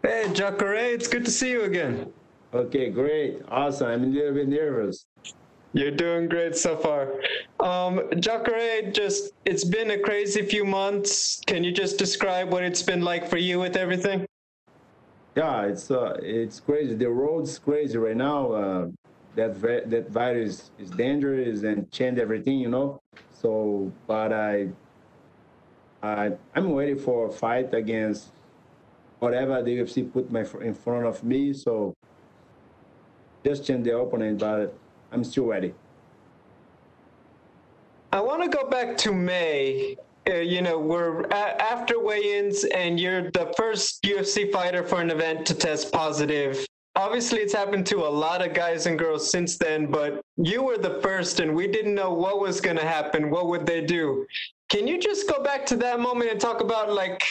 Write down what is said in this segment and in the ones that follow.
Hey, Jacare, it's good to see you again. Okay, great. Awesome. I'm a little bit nervous. You're doing great so far. Jacare, it's been a crazy few months. Can you just describe what it's been like for you with everything? Yeah, it's crazy. The road's crazy right now. That virus is dangerous and change everything, you know. So, but I'm ready for a fight against whatever the UFC put in front of me. So just change the opponent, but I'm still ready. I want to go back to May. We're after weigh-ins, and you're the first UFC fighter for an event to test positive. Obviously, it's happened to a lot of guys and girls since then, but you were the first, and we didn't know what was going to happen. What would they do? Can you just go back to that moment and talk about, like,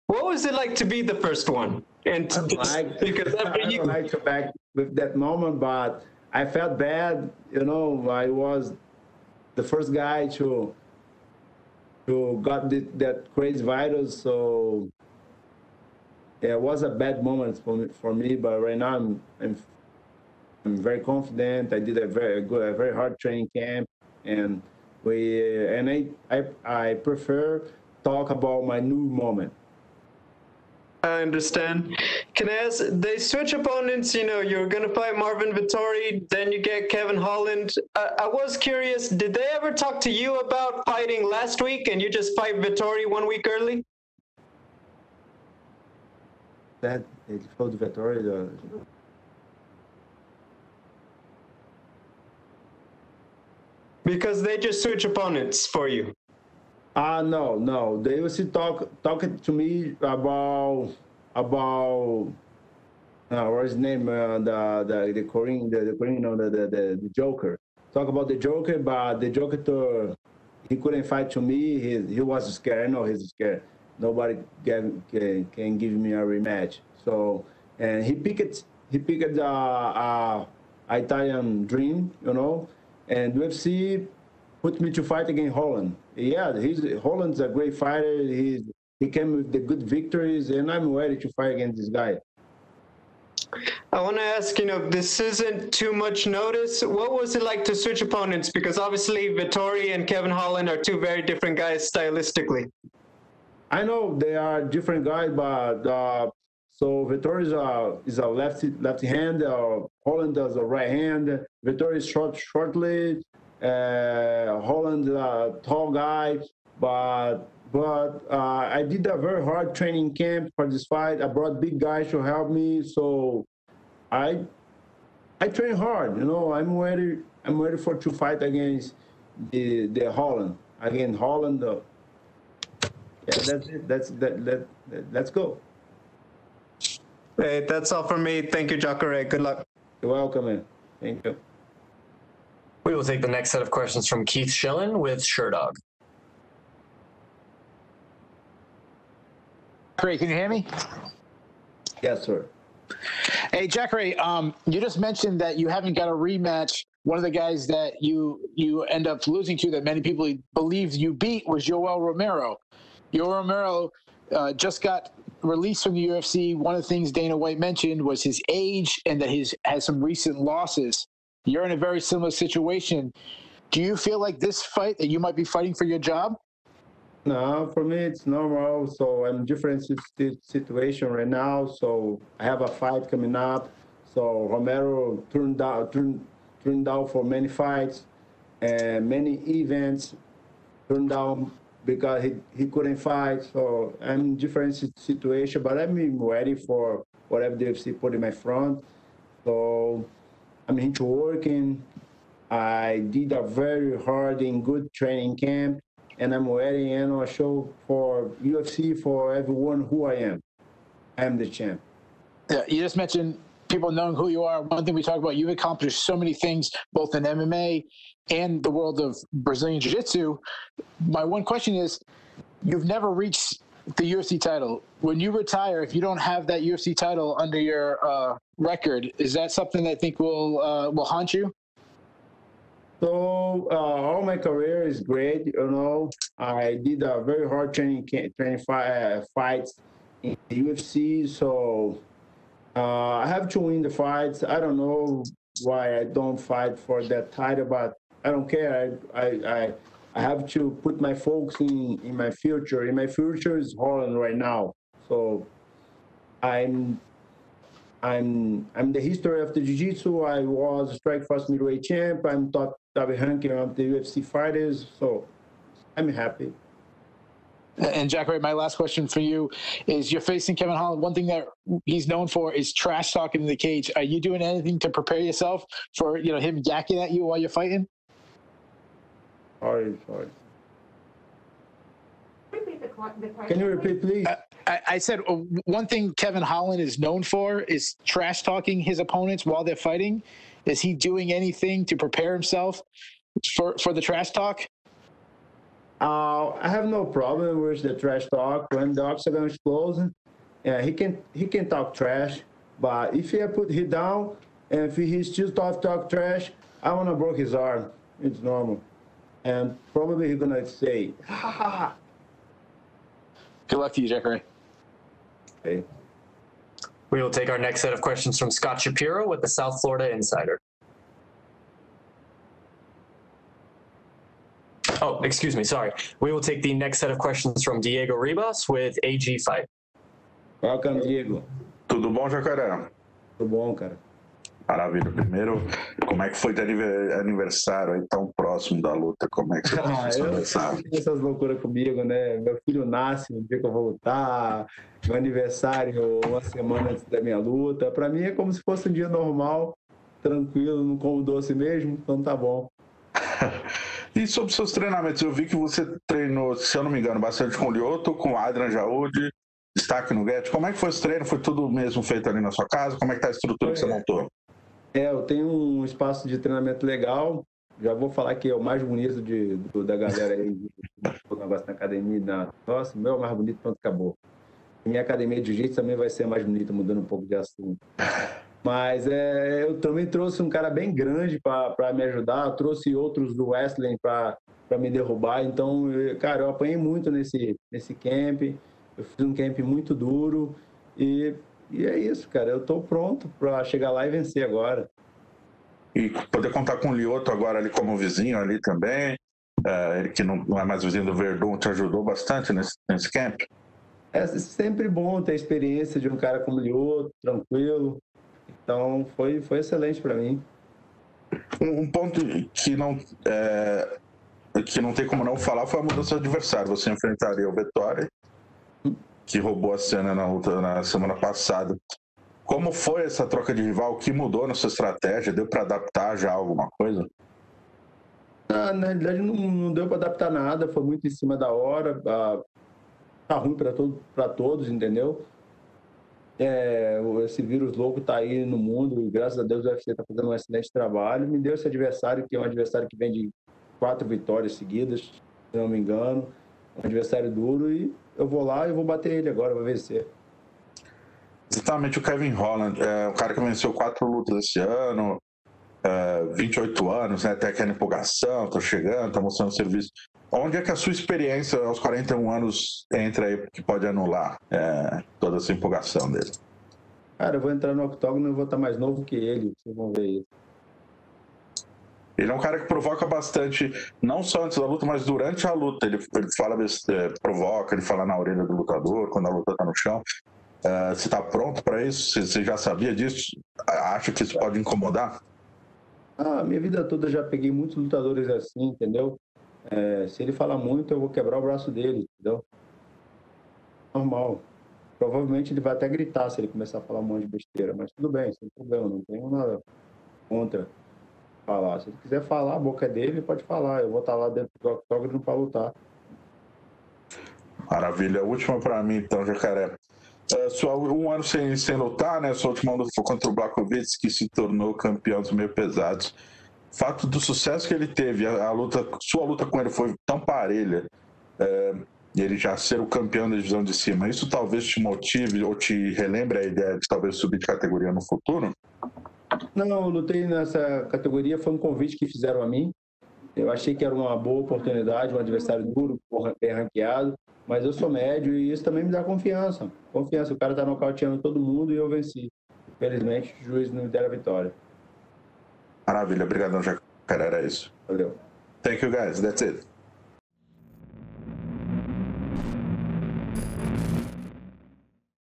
what was it like to be the first one? And because I don't like to back with that moment, but I felt bad. You know, I was the first guy to got that crazy virus. So yeah, it was a bad moment for me. But right now I'm very confident. I did a very hard training camp, and I prefer talk about my new moment. I understand. Can I ask, they switch opponents, you're going to fight Marvin Vittori, then you get Kevin Holland. I was curious, did they ever talk to you about fighting last week and you just fight Vittori 1 week early? That it fought Vittori. Because they just switch opponents for you. No. They was talking to me about what's his name? The Korean, the Korean, the Joker. Talk about the Joker, but the Joker he couldn't fight to me. He was scared. I know he's scared. Nobody can give me a rematch. So and he picked Italian Dream, you know, and UFC put me to fight against Holland. Yeah, Holland's a great fighter. He came with the good victories, and I'm ready to fight against this guy. I want to ask, this isn't too much notice. What was it like to switch opponents? Because obviously Vittori and Kevin Holland are two very different guys stylistically. I know they are different guys, but so Vittori is a lefty hand. Holland does a right hand. Vittori is shortly. Holland tall guy, but I did a very hard training camp for this fight. I brought big guys to help me, so I I train hard. You know, I'm ready. I'm ready for to fight against the Holland. Again, Holland. Yeah, that's it. Let's go. Hey, that's all from me. Thank you, Jacare. Good luck. You're welcome, man. Thank you. We will take the next set of questions from Keith Schillen with Sherdog. Great, can you hear me? Yes, sir. Hey, Jacare, you just mentioned that you haven't got a rematch. One of the guys that you end up losing to that many people believed you beat was Yoel Romero. Yoel Romero just got released from the UFC. One of the things Dana White mentioned was his age and that he's had some recent losses. You're in a very similar situation. Do you feel like this fight that you might be fighting for your job? No, for me it's normal. So I'm different situation right now. So I have a fight coming up. So Romero turned down for many fights and many events. Turned down because he couldn't fight. So I'm in different situation, but I'm ready for whatever the UFC put in my front. So I'm into working. I did a very hard and good training camp, and I'm ready and I'll show for UFC for everyone who I am. I am the champ. Yeah, you just mentioned people knowing who you are. One thing we talk about, you've accomplished so many things, both in MMA and the world of Brazilian Jiu-Jitsu. My one question is, you've never reached the UFC title. When you retire, if you don't have that UFC title under your record, is that something that I think will haunt you? So all my career is great. You know, I did a very hard training fights in the UFC. So I have to win the fights. I don't know why I don't fight for that title, but I don't care. I have to put my focus in my future. And my future is Holland right now. So I'm the history of the jiu-jitsu. I was Strikeforce middleweight champ. I'm top ranking of the UFC fighters. So I'm happy. And Jacare, my last question for you is: you're facing Kevin Holland. One thing that he's known for is trash talking in the cage. Are you doing anything to prepare yourself for him yakking at you while you're fighting? Sorry. Can you repeat, please? I said one thing Kevin Holland is known for is trash talking his opponents while they're fighting. Is he doing anything to prepare himself for the trash talk? I have no problem with the trash talk. When the Octagon is closing, he can talk trash. But if I put him down and if he still talk trash, I wanna break his arm. It's normal, and probably he's gonna say, "Ha ha ha." Good luck to you, Jacare. Okay. We will take our next set of questions from Scott Shapiro with the South Florida Insider. Oh, excuse me, sorry. We will take the next set of questions from Diego Ribas with AG Fight. Welcome, Diego. Tudo bom, Jacare? Tudo bom, cara? Maravilha. Primeiro, como é que foi de aniversário aí tão próximo da luta? Como é que você passou seu aniversário? Essas loucuras comigo, né? Meu filho nasce no dia que eu vou lutar, meu aniversário uma semana antes da minha luta. Para mim é como se fosse um dia normal, tranquilo, não como doce mesmo, então tá bom. E sobre seus treinamentos, eu vi que você treinou, se eu não me engano, bastante com o Lyoto, com o Adrian Jaúde, destaque no Get. Como é que foi esse treino? Foi tudo mesmo feito ali na sua casa? Como é que tá a estrutura que você montou? Eu tenho um espaço de treinamento legal. Já vou falar que é o mais bonito da galera aí. O negócio na academia. Nossa, o meu é o mais bonito, pronto, acabou. Minha academia de jiu-jitsu também vai ser mais bonita, mudando um pouco de assunto. Mas eu também trouxe um cara bem grande para me ajudar. Eu trouxe outros do wrestling para me derrubar. Então, cara, eu apanhei muito nesse camp. Eu fiz um camp muito duro. E é isso, cara. Eu estou pronto para chegar lá e vencer agora. E poder contar com o Lyoto agora ali como vizinho ali também. Ele que não é mais vizinho do Verdun, te ajudou bastante nesse camp? É sempre bom ter a experiência de um cara como o Lyoto, tranquilo. Então, foi excelente para mim. Um ponto que não tem como não falar foi a mudança de adversário. Você enfrentaria o Vettori, que roubou a cena na luta na semana passada. Como foi essa troca de rival? O que mudou na sua estratégia? Deu para adaptar já alguma coisa? Na realidade, não deu para adaptar nada. Foi muito em cima da hora. Tá ruim para todos, entendeu? Esse vírus louco está aí no mundo e graças a Deus o UFC está fazendo um excelente trabalho. Me deu esse adversário, que é um adversário que vem de 4 vitórias seguidas, se não me engano. Um adversário duro e eu vou lá e vou bater ele agora, vou vencer. Exatamente, o Kevin Holland, o cara que venceu 4 lutas esse ano, 28 anos, né? Até aquela empolgação, tô chegando, tá mostrando serviço. Onde é que a sua experiência aos 41 anos entra aí que pode anular toda essa empolgação dele? Cara, eu vou entrar no Octagon e eu vou estar mais novo que ele, vocês vão ver isso. Ele é um cara que provoca bastante, não só antes da luta, mas durante a luta. Ele fala, provoca, ele fala na orelha do lutador, quando a luta tá no chão. Você tá pronto para isso? Você já sabia disso? Acha que isso pode incomodar? Minha vida toda eu já peguei muitos lutadores assim, entendeu? Se ele falar muito, eu vou quebrar o braço dele, entendeu? Normal. Provavelmente ele vai até gritar se ele começar a falar um monte de besteira, mas tudo bem, sem problema, não tenho nada contra falar. Se ele quiser falar, a boca é dele, pode falar. Eu vou estar lá dentro do octógono para lutar. Maravilha. Última para mim, então, Jacare. Um ano sem lutar, né? Sua última luta foi contra o Blachowicz, que se tornou campeão dos meio pesados. Fato do sucesso que ele teve, sua luta com ele foi tão parelha, e ele já ser o campeão da divisão de cima, isso talvez te motive ou te relembre a ideia de talvez subir de categoria no futuro? Não, eu lutei nessa categoria, foi um convite que fizeram a mim. Eu achei que era uma boa oportunidade, um adversário duro, bem ranqueado, mas eu sou médio e isso também me dá confiança. Confiança, o cara tá nocauteando todo mundo e eu venci. Felizmente, o juiz não me deram a vitória. Maravilha, obrigadão, Jacare, era isso. Valeu. Thank you, guys. That's it.